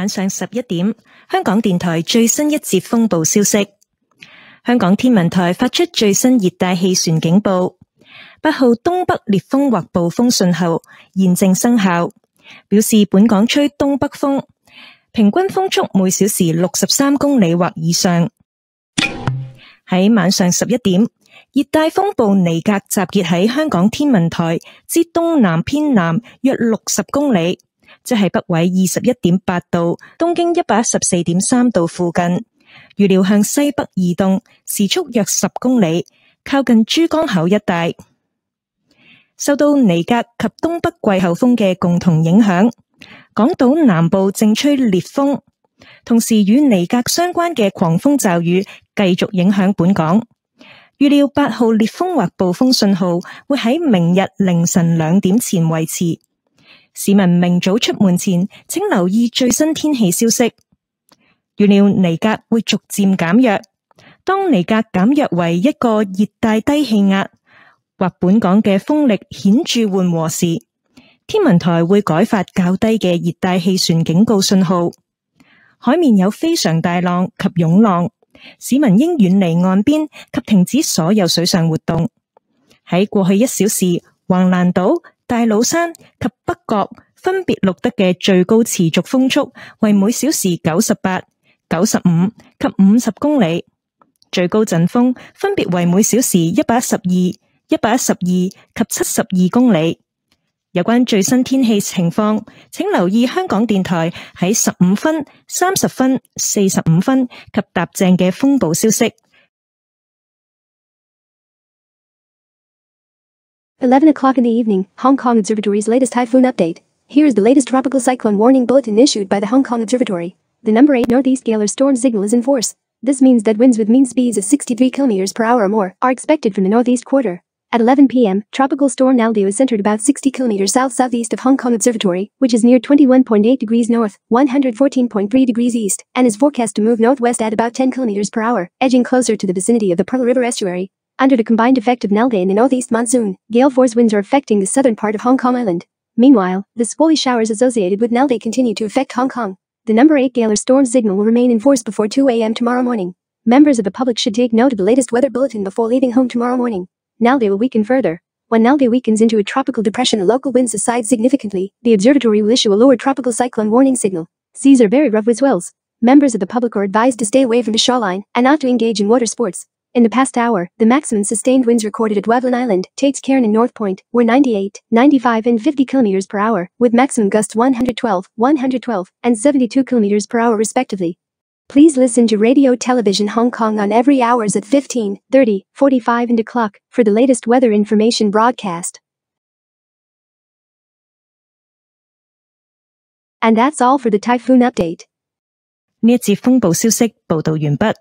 晚上11點，香港電台最新一節風暴消息。香港天文台發出最新熱帶氣旋警報，8號東北烈風或暴風信號現正生效，表示本港吹東北風，平均風速每小時63公里或以上。喺晚上11點，熱帶風暴尼格集結喺香港天文台之東南偏南約60公里，即係北緯21.8度、東經114.3度附近。預料向西北移動，時速約10公里，靠近珠江口一帶。受到尼格及東北季候風嘅共同影響，港島南部正吹烈風，同時與尼格相關嘅狂風驟雨繼續影響本港。預料8號烈風或暴風信號會喺明日凌晨2點前維持。市民明早出門前，請留意最新天氣消息。預料尼格會逐漸減弱，當尼格減弱為一個熱帶低氣壓，或本港嘅風力顯著緩和時，天文台會改發較低嘅熱帶氣旋警告信號。海面有非常大浪及湧浪，市民應遠離岸邊及停止所有水上活動。喺過去1小時，橫瀾島、大老山及北角分別錄得嘅最高持續風速為每小時98、95及50公里，最高陣風分別為每小時112、112及72公里。有關最新天氣情況，請留意香港電台喺15分、30分、45分及踏正嘅風暴消息。11 o'clock in the evening, Hong Kong Observatory's latest typhoon update. Here is the latest tropical cyclone warning bulletin issued by the Hong Kong Observatory. The number 8 northeast galer storm signal is in force. This means that winds with mean speeds of 63 km per hour or more are expected from the northeast quarter. At 11 p.m., tropical storm Naldo is centered about 60 km south-southeast of Hong Kong Observatory, which is near 21.8 degrees north, 114.3 degrees east, and is forecast to move northwest at about 10 km per hour, edging closer to the vicinity of the Pearl River estuary. Under the combined effect of Naldo and the northeast monsoon, gale force winds are affecting the southern part of Hong Kong Island. Meanwhile, the squally showers associated with Naldo continue to affect Hong Kong. The number 8 galer storm signal will remain in force before 2 a.m. tomorrow morning. Members of the public should take note of the latest weather bulletin before leaving home tomorrow morning. Naldo will weaken further. When Naldo weakens into a tropical depression and local winds subside significantly, the observatory will issue a lower tropical cyclone warning signal. Seas are very rough with swells. Members of the public are advised to stay away from the shoreline and not to engage in water sports. In the past hour, the maximum sustained winds recorded at Wavelin Island, Tate's Cairn and North Point were 98, 95 and 50 km per hour, with maximum gusts 112, 112 and 72 km per hour respectively. Please listen to Radio Television Hong Kong on every hours at 15, 30, 45 and o'clock for the latest weather information broadcast. And that's all for the typhoon update. 呢一節風暴消息報道完畢。